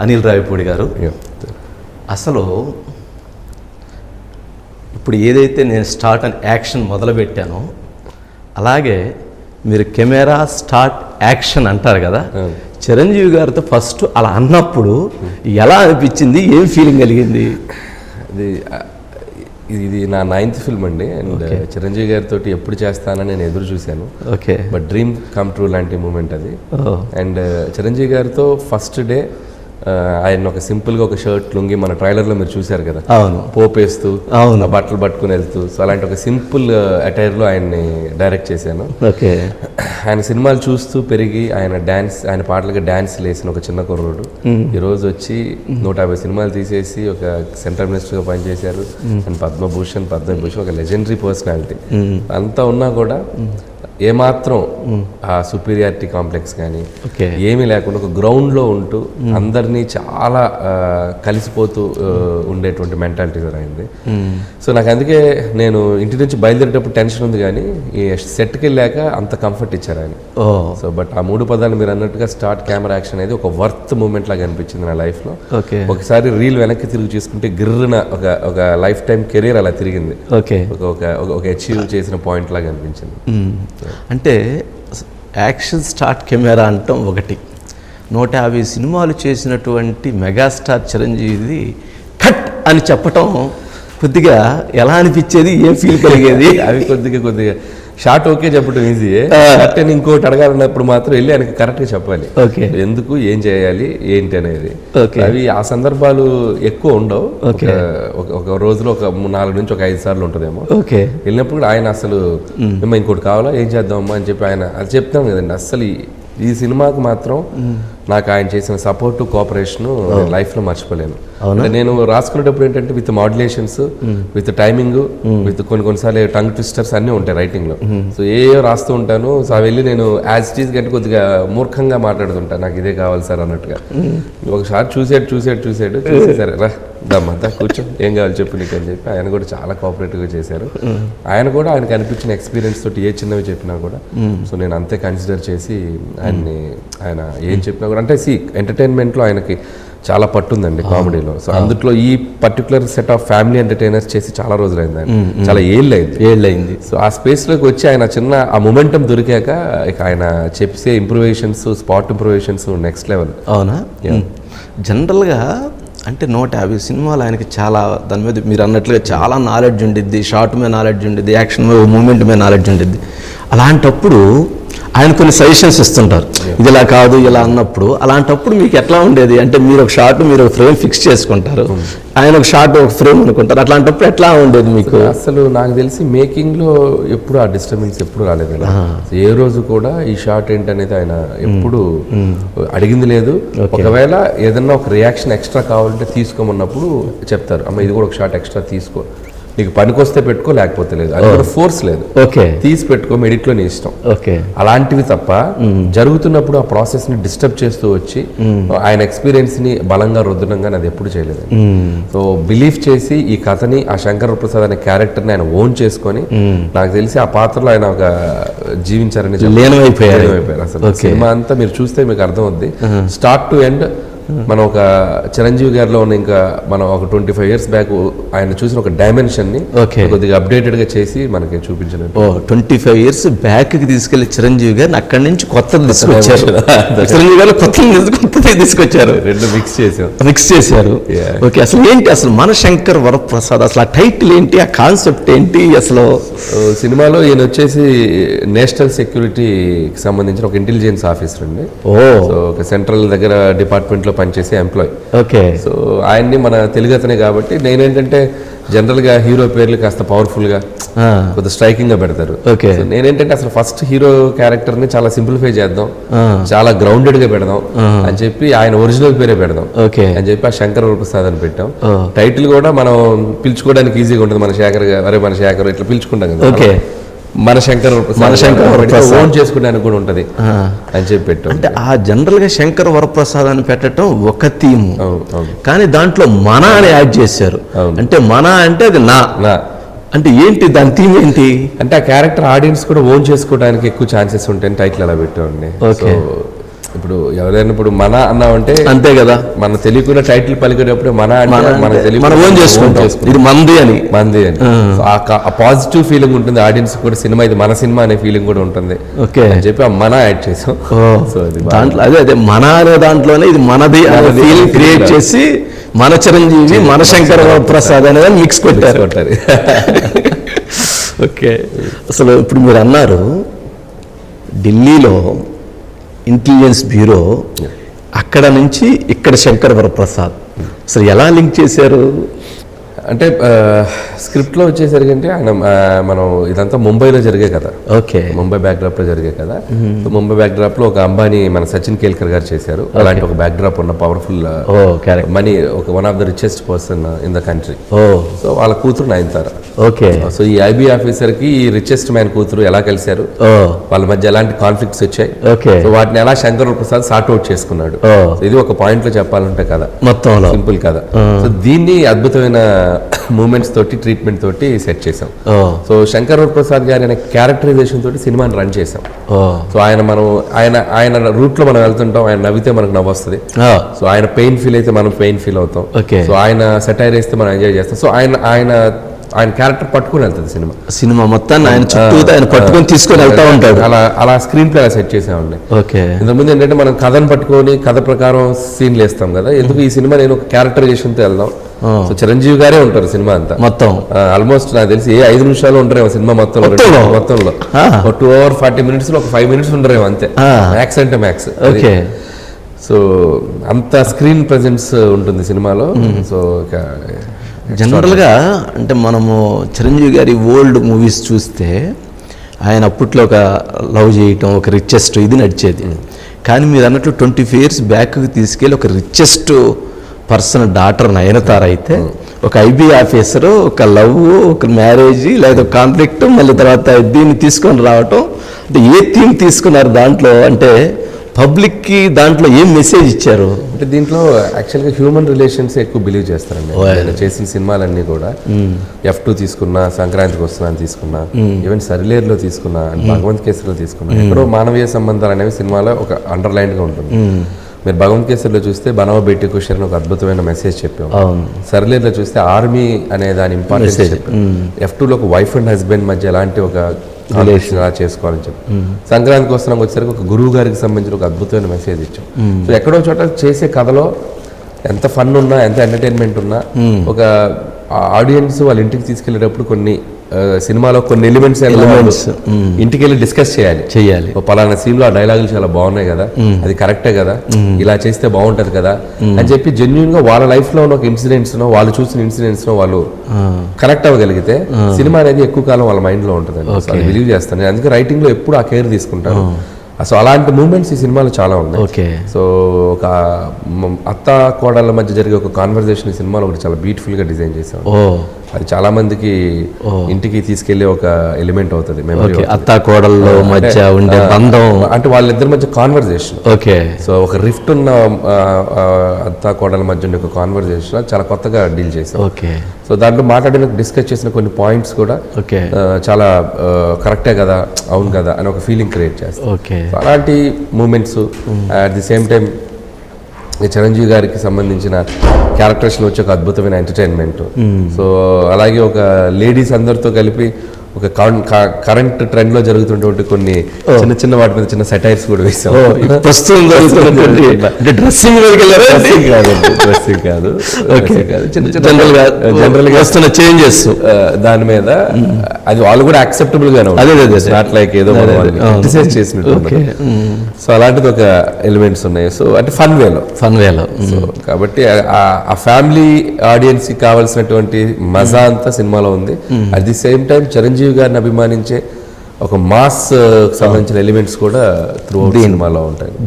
అనిల్ రావిపూడి గారు. అసలు ఇప్పుడు ఏదైతే నేను స్టార్ట్ అని యాక్షన్ మొదలుపెట్టానో అలాగే మీరు కెమెరా స్టార్ట్ యాక్షన్ అంటారు కదా, చిరంజీవి గారితో ఫస్ట్ అలా అన్నప్పుడు ఎలా అనిపించింది, ఏం ఫీలింగ్ కలిగింది? ఇది నా 9th ఫిల్మ్ అండి. అండ్ చిరంజీవి గారితో ఎప్పుడు చేస్తానని నేను ఎదురు చూశాను. Okay, but dream come true లాంటి మూమెంట్ అది. అండ్ చిరంజీవి గారితో ఫస్ట్ డే ఆయన ఒక సింపుల్గా ఒక షర్ట్ లుంగి మన ట్రైలర్లో మీరు చూశారు కదా, అవును, పోపేస్తూ బట్టలు పట్టుకుని వెళ్తూ, సో అలాంటి ఒక సింపుల్ అటైర్లో ఆయన్ని డైరెక్ట్ చేశాను. ఓకే, ఆయన సినిమాలు చూస్తూ పెరిగి ఆయన పాటలకి డ్యాన్స్ లేసిన ఒక చిన్న కుర్రోడు ఈరోజు వచ్చి 150 సినిమాలు తీసేసి ఒక సెంట్రల్ మినిస్టర్గా పనిచేశారు. అండ్ పద్మభూషణ్ ఒక లెజెండరీ పర్సనాలిటీ. అంతా ఉన్నా కూడా ఏమాత్రం ఆ సుపీరియారిటీ కాంప్లెక్స్ కానీ ఏమీ లేకుండా ఒక గ్రౌండ్లో ఉంటూ అందరినీ చాలా కలిసిపోతూ ఉండేటువంటి మెంటాలిటీ అయింది. సో నాకు అందుకే నేను ఇంటి నుంచి బయలుదేరేటప్పుడు టెన్షన్ ఉంది, కానీ ఈ సెట్కి వెళ్ళాక అంత కంఫర్ట్ ఇచ్చారు ఆయన. సో బట్ ఆ 3 పదాలు మీరు అన్నట్టుగా స్టార్ట్ కెమెరా యాక్షన్ అనేది ఒక వర్త్ మూమెంట్ లాగా అనిపించింది నా లైఫ్లో. ఒకసారి రీల్ వెనక్కి తిరిగి చూసుకుంటే గిర్రున ఒక లైఫ్ టైం కెరీర్ అలా తిరిగింది. ఒక అచీవ్ చేసిన పాయింట్ లాగా అనిపించింది. అంటే యాక్షన్ స్టార్ట్ కెమెరా అంటాం ఒకటి, 150 సినిమాలు చేసినటువంటి మెగాస్టార్ చిరంజీవిది కట్ అని చెప్పటం కొద్దిగా ఎలా అనిపించేది, ఏం ఫీల్ కలిగేది? అవి కొద్దిగా షార్ట్ ఓకే చెప్పడం ఈజీయే, కరెక్ట్ అని ఇంకోటి అడగాలన్నప్పుడు మాత్రం వెళ్ళి ఆయనకి కరెక్ట్గా చెప్పాలి. ఎందుకు, ఏం చేయాలి, ఏంటి అనేది. అవి ఆ సందర్భాలు ఎక్కువ ఉండవు. ఒక రోజులో ఒక 4 నుంచి 5 సార్లు ఉంటుందేమో. వెళ్ళినప్పుడు ఆయన అసలు మేము ఇంకోటి కావాలా, ఏం చేద్దామమ్మా అని చెప్పి ఆయన అది చెప్తాం కదండి. అసలు ఈ సినిమాకి మాత్రం నాకు ఆయన చేసిన సపోర్టు, కోఆపరేషన్ లైఫ్లో మర్చిపోలేను. నేను రాసుకునేటప్పుడు ఏంటంటే with modulations, with timing, with కొన్నిసార్లు టంగ్ ట్విస్టర్స్ అన్నీ ఉంటాయి రైటింగ్లో. సో రాస్తూ ఉంటాను. సో వెళ్ళి నేను యాజ్ ఇట్ ఈస్ కంటే కొద్దిగా మూర్ఖంగా మాట్లాడుతుంటాను, నాకు ఇదే కావాలి సార్ అన్నట్టుగా. ఒకసారి చూసాడు సరే రా దమ్మంతా కూర్చో, ఏం కావాలి చెప్పు నీకు అని చెప్పి ఆయన కూడా చాలా కోఆపరేటివ్గా చేశారు. ఆయనకు అనిపించిన ఎక్స్పీరియన్స్ తోటి ఏ చిన్నవి చెప్పినా కూడా సో నేను అంతే కన్సిడర్ చేసి ఆయన ఏం చెప్పినా కూడా, అంటే ఎంటర్టైన్మెంట్లో ఆయనకి చాలా పట్టుందండి కామెడీలో. సో అందులో ఈ particular set of family entertainers చేసి చాలా రోజులైంది ఆయన, చాలా ఏళ్ళైంది. సో ఆ స్పేస్లోకి వచ్చి ఆయన చిన్న ఆ మొమెంటం దొరికాక ఇక ఆయన చెప్పే ఇంప్రూవేషన్స్, స్పాట్ ఇంప్రూవేషన్స్ నెక్స్ట్ లెవెల్. అవునా? జనరల్గా అంటే 150 సినిమాలు ఆయనకి చాలా దాని మీద మీరు అన్నట్లుగా చాలా నాలెడ్జ్ ఉండిద్ది, షార్ట్ మీద నాలెడ్జ్ ఉండిద్ది, యాక్షన్ మీద మూమెంట్ మీద నాలెడ్జ్ ఉండిద్ది. అలాంటప్పుడు ఆయన కొన్ని సజెషన్స్ ఇస్తుంటారు, ఇది ఇలా కాదు ఇలా అన్నప్పుడు. అలాంటప్పుడు మీకు ఎట్లా ఉండేది? అంటే మీరు ఒక షార్ట్, మీరు ఒక ఫ్రేమ్ ఫిక్స్ చేసుకుంటారు, ఆయన ఒక షార్ట్, ఒక ఫ్రేమ్ అనుకుంటారు. అట్లాంటప్పుడు ఎట్లా ఉండేది మీకు? అసలు నాకు తెలిసి మేకింగ్లో ఎప్పుడు ఆ డిస్టర్బెన్స్ ఎప్పుడు రాలేదు. ఏ రోజు కూడా ఈ షార్ట్ ఏంటనేది ఆయన ఎప్పుడు అడిగింది లేదు. ఒకవేళ ఏదన్నా ఒక రియాక్షన్ ఎక్స్ట్రా కావాలంటే తీసుకోమన్నప్పుడు చెప్తారు, అమ్మ ఇది కూడా ఒక షార్ట్ ఎక్స్ట్రా తీసుకో, నీకు పనికొస్తే పెట్టుకో, లేకపోతే లేదు. అది కూడా ఫోర్స్ లేదు, తీసి పెట్టుకో, ఎడిట్లో నీ ఇష్టం. అలాంటివి తప్ప జరుగుతున్నప్పుడు ఆ ప్రాసెస్ ని డిస్టర్బ్ చేస్తూ వచ్చి ఆయన ఎక్స్పీరియన్స్ ని బలంగా రుద్దడం కానీ అది ఎప్పుడు చేయలేదు. సో బిలీవ్ చేసి ఈ కథని, ఆ శంకర్ ప్రసాద్ అనే క్యారెక్టర్ని ఆయన ఓన్ చేసుకొని, నాకు తెలిసి ఆ పాత్రలో ఆయన ఒక జీవించారని లీనమైపోయారు. అసలు సినిమా అంతా మీరు చూస్తే మీకు అర్థం అవుద్ది, స్టార్ట్ టు ఎండ్. మనం ఒక చిరంజీవి గారిలో ఉన్న ఇంకా మనం ఒక 25 years బ్యాక్ ఆయన చూసిన ఒక డైమెన్షన్ ని కొద్దిగా అప్డేటెడ్ గా చేసి మనకి చూపించారు. 25 years బ్యాక్ కి తీసుకెళ్లి చిరంజీవి గారిని అక్కడి నుంచి కొత్తది తీసుకొచ్చారు. చిరంజీవి గారు కొత్తది తీసుకొచ్చారు, రెండు మిక్స్ చేశారు. ఓకే, అసలు ఏంటి అసలు మన శంకర్ వరప్రసాద్, అసలు ఆ టైటిల్ ఏంటి, ఆ కాన్సెప్ట్ ఏంటి? అసలు సినిమాలో ఈయన వచ్చేసి నేషనల్ సెక్యూరిటీకి సంబంధించిన ఒక ఇంటెలిజెన్స్ ఆఫీసర్ అండి. సో ఒక సెంట్రల్ దగ్గర డిపార్ట్మెంట్ లో పనిచేసే ఎంప్లాయ్. సో ఆయన్ని మన తెలుగు అతనే కాబట్టి నేనేంటంటే జనరల్గా హీరో పేర్లు కాస్త పవర్ఫుల్గా, కొద్దిగా స్ట్రైకింగ్గా పెడతారు. నేనేంటంటే అసలు ఫస్ట్ హీరో క్యారెక్టర్ని చాలా సింప్లిఫై చేద్దాం, చాలా గ్రౌండెడ్గా పెడదాం అని చెప్పి ఆయన ఒరిజినల్ పేరే పెడదాం అని చెప్పి ఆ శంకర్ వరప్రసాద్ అని పెట్టాం. టైటిల్ కూడా మనం పిలుచుకోవడానికి ఈజీగా ఉంటుంది, మన శేఖర్ గారు, మన శేఖర్ ఇట్లా పిలుచుకుంటాం కదా, మన శంకర్ ఓన్ చేసుకోవడానికి కూడా ఉంటది అని చెప్పి పెట్టాం. అంటే ఆ జనరల్ గా శంకర్ వరప్రసాద్ అని పెట్టడం ఒక థీమ్, కానీ దాంట్లో మన అని యాడ్ చేశారు. అంటే మన అంటే అది నా అంటే ఏంటి, దాని థీమ్ ఏంటి? అంటే ఆ క్యారెక్టర్ ఆడియన్స్ కూడా ఓన్ చేసుకోవడానికి ఎక్కువ ఛాన్సెస్ ఉంటాయని టైటిల్ అలా పెట్టామండి. ఇప్పుడు ఎవరైనా ఇప్పుడు మన అన్నామంటే అంతే కదా, మన తెలియకుండా టైటిల్ పలికేటప్పుడు మన అంటే మన ఓన్ చేసుకుంటాం, ఇది మంది అని. సో ఆ పాజిటివ్ ఫీలింగ్ ఉంటుంది ఆడియన్స్ కూడా, సినిమా ఇది మన సినిమా అనే ఫీలింగ్ కూడా ఉంటుంది. ఓకే అని చెప్పి ఆ మన యాడ్ చేసాం. సో అది దాంట్లో అదే మన అనే దాంట్లోనే ఇది మనది అనే ఫీలింగ్ క్రియేట్ చేసి మన చిరంజీవి మన శంకర ప్రసాద్ అనేది మిక్స్ కొట్టారు. ఓకే, అసలు ఇప్పుడు మీరు అన్నారు ఢిల్లీలో ఇంటెలిజెన్స్ బ్యూరో, అక్కడ నుంచి ఇక్కడ శంకర్ వరప్రసాద్, అసలు ఎలా లింక్ చేశారు? అంటే స్క్రిప్ట్లో వచ్చేసరికి అంటే ఆయన మనం ఇదంతా ముంబైలో జరిగే కదా. ఓకే, ముంబై బ్యాక్డ్రాప్ లో జరిగే కదా. ముంబై బ్యాక్డ్రాప్ లో ఒక అంబానీ మన సచిన్ కేల్కర్ గారు చేశారు. అలాంటి ఒక బ్యాక్డ్రాప్ ఉన్న పవర్ఫుల్ మనీ, ఒక one of the richest person in the country. So వాళ్ళ కూతురు నయనతార. ఓకే, సో ఈ ఐబీ ఆఫీసర్ కి ఈ రిచెస్ట్ మ్యాన్ కూతురు ఎలా కలిశారు, వాళ్ళ మధ్య ఎలాంటి కాన్ఫ్లిక్ట్స్ వచ్చాయి, సో వాటిని ఎలా శంకర్ ప్రసాద్ సార్ట్ అవుట్ చేసుకున్నాడు. ఇది ఒక పాయింట్ లో చెప్పాలంటే కదా, మొత్తం సింపుల్ కదా. సో దీన్ని అద్భుతమైన మూమెంట్స్ తోటి, ట్రీట్మెంట్ తోటి సెట్ చేసాం. సో శంకర్ ప్రసాద్ గారి అనే క్యారెక్టరైజేషన్ తోటి సినిమాని రన్ చేసాం. సో ఆయన రూట్ లో మనం వెళ్తుంటాం, ఆయన నవ్వితే మనకు నవ్వు వస్తుంది. సో ఆయన పెయిన్ ఫీల్ అయితే మనం పెయిన్ ఫీల్ అవుతాం. సో ఆయన సెటైర్ వేస్తే మనం ఎంజాయ్ చేస్తాం. సో ఆయన క్యారెక్టర్ పట్టుకుని వెళ్తుంది సినిమా మొత్తాన్ని, ఆయన చుట్టూ ఆయన పట్టుకొని తీసుకొని వెళ్తా ఉంటాడు. అలా స్క్రీన్ ప్లే సెట్ చేసామండి. ఇంతకుముందు ఏంటంటే మనం కథను పట్టుకొని కథ ప్రకారం సీన్లు వేస్తాం కదా, ఎందుకు ఈ సినిమా నేను ఒక క్యారెక్టరైజేషన్తో వెళ్దాం. సో చిరంజీవి గారే ఉంటారు సినిమా అంతా మొత్తం, ఆల్మోస్ట్ నాకు తెలిసి 5 నిమిషాలు ఉంటారేమో సినిమా మొత్తంలో. 2 hours 40 minutes లో ఒక 5 minutes ఉండరేమో అంతే, మ్యాక్స్ అంటే మ్యాక్స్. సో అంత స్క్రీన్ ప్రెజెన్స్ ఉంటుంది సినిమాలో. సో జనరల్గా అంటే మనము చిరంజీవి గారి ఓల్డ్ మూవీస్ చూస్తే ఆయన అప్పట్లో ఒక లవ్ చేయటం, ఒక రిచెస్ట్ ఇది నడిచేది. కానీ మీరు అన్నట్టు 25 years బ్యాక్కి తీసుకెళ్ళి ఒక రిచెస్ట్ పర్సన్ డాటర్ నయనతార అయితే, ఒక ఐబీ ఆఫీసరు, ఒక లవ్, ఒక మ్యారేజ్ లేదా కాన్ఫ్లిక్ట్, మళ్ళీ తర్వాత దీన్ని తీసుకొని రావటం, అంటే ఏ థీమ్ తీసుకున్నారు దాంట్లో, అంటే పబ్లిక్కి దాంట్లో ఏం మెసేజ్ ఇచ్చారు? అంటే దీంట్లో యాక్చువల్గా హ్యూమన్ రిలేషన్స్ ఎక్కువ బిలీవ్ చేస్తారండి. నేను చేసిన సినిమాలన్నీ కూడా F2 తీసుకున్నా, సంక్రాంతికి వస్తున్నా తీసుకున్నా, ఈవెన్ సరిలేరులో తీసుకున్నా, భగవంత్ కేసరిలో తీసుకున్నా, ఎక్కడో మానవీయ సంబంధాలు అనేవి సినిమాలో ఒక అండర్లైన్గా ఉంటుంది. మీరు భగవంత్ కేసరిలో చూస్తే బనవ బేటీ కుషర్ అని ఒక అద్భుతమైన మెసేజ్ చెప్పాము. సరిలేరులో చూస్తే ఆర్మీ అనే దాని ఇంపార్టెన్స్ చెప్పాము. F2లో ఒక వైఫ్ అండ్ హస్బెండ్ మధ్య ఎలాంటి ఒక రిలేషన్ అలా చేసుకోవాలని చెప్పి, సంక్రాంతికి వస్తున్నాం వచ్చేసరికి ఒక గురువు గారికి సంబంధించిన ఒక అద్భుతమైన మెసేజ్ ఇచ్చాం. సో ఎక్కడో చోట చేసే కథలో ఎంత ఫన్ ఉన్నా, ఎంత ఎంటర్టైన్మెంట్ ఉన్నా, ఒక ఆడియన్స్ వాళ్ళ ఇంటికి తీసుకెళ్లేటప్పుడు కొన్ని సినిమాలో కొన్ని ఎలిమెంట్స్ ఇంటికి వెళ్ళి డిస్కస్ చేయాలి. పలానా సీన్ లో ఆ డైలాగులు చాలా బాగున్నాయి కదా, అది కరెక్టే కదా, ఇలా చేస్తే బాగుంటది కదా అని చెప్పి జెన్యున్ గా వాళ్ళ లైఫ్ లో ఉన్న ఒక ఇన్సిడెంట్స్ నో, వాళ్ళు చూసిన ఇన్సిడెంట్స్ నో వాళ్ళు కనెక్ట్ అవ్వగలిగితే సినిమా అనేది ఎక్కువ కాలం వాళ్ళ మైండ్ లో ఉంటుంది. అది బిలీవ్ చేస్తాను. అందుకే రైటింగ్ లో ఎప్పుడు ఆ కేర్ తీసుకుంటారు. సో అలాంటి మూమెంట్స్ ఈ సినిమాలో చాలా ఉన్నాయి. సో ఒక అత్త కోడళ్ళ మధ్య జరిగే ఒక కాన్వర్జేషన్ ఈ సినిమాలో ఒకటి చాలా బ్యూటిఫుల్ గా డిజైన్ చేసాం. అది చాలా మందికి ఇంటికి తీసుకెళ్లే ఒక ఎలిమెంట్ అవుతుంది. అత్త కోడళ్ళ మధ్య ఉండే బంధం, అంటే వాళ్ళిద్దరి మధ్య కాన్వర్జేషన్. సో ఒక రిఫ్ట్ ఉన్న అత్త కోడళ్ళ మధ్య ఉండే ఒక కాన్వర్జేషన్ చాలా కొత్తగా డీల్ చేసాం. సో దాంట్లో మాట్లాడిన డిస్కస్ చేసిన కొన్ని పాయింట్స్ కూడా చాలా కరెక్టే కదా, అవును కదా అని ఒక ఫీలింగ్ క్రియేట్ చేస్తాం. అలాంటి moments at the same time Chiranjeevi గారికి సంబంధించిన క్యారెక్టర్స్లో వచ్చే ఒక అద్భుతమైన ఎంటర్టైన్మెంట్. సో అలాగే ఒక లేడీస్ అందరితో కలిపి ఒక కరెంట్ ట్రెండ్ లో జరుగుతున్నటువంటి కొన్ని చిన్న చిన్న వాటి మీద చిన్న సెటైర్స్ కూడా వేసాం. డ్రెస్సింగ్ కాదు, జనరల్ గా వస్తున్న చేంజెస్ దాని మీద అది వాళ్ళు కూడా యాక్సెప్టబుల్ గానే నాట్ లైక్ ఏదో క్రిటిసైజ్ చేసినట్టు. సో అలాంటిది ఒక ఎలిమెంట్స్ ఉన్నాయి. సో అంటే ఫన్ వేలో సో కాబట్టి ఆ ఫ్యామిలీ ఆడియన్స్ కి కావాల్సినటువంటి మజా అంతా సినిమాలో ఉంది. At the same time Chiranjeevi గారిని అభిమానించే ఒక మాస్ సంబంధించిన ఎలిమెంట్స్ కూడా త్రూ అవుట్ సినిమాలో ఉంటాయి.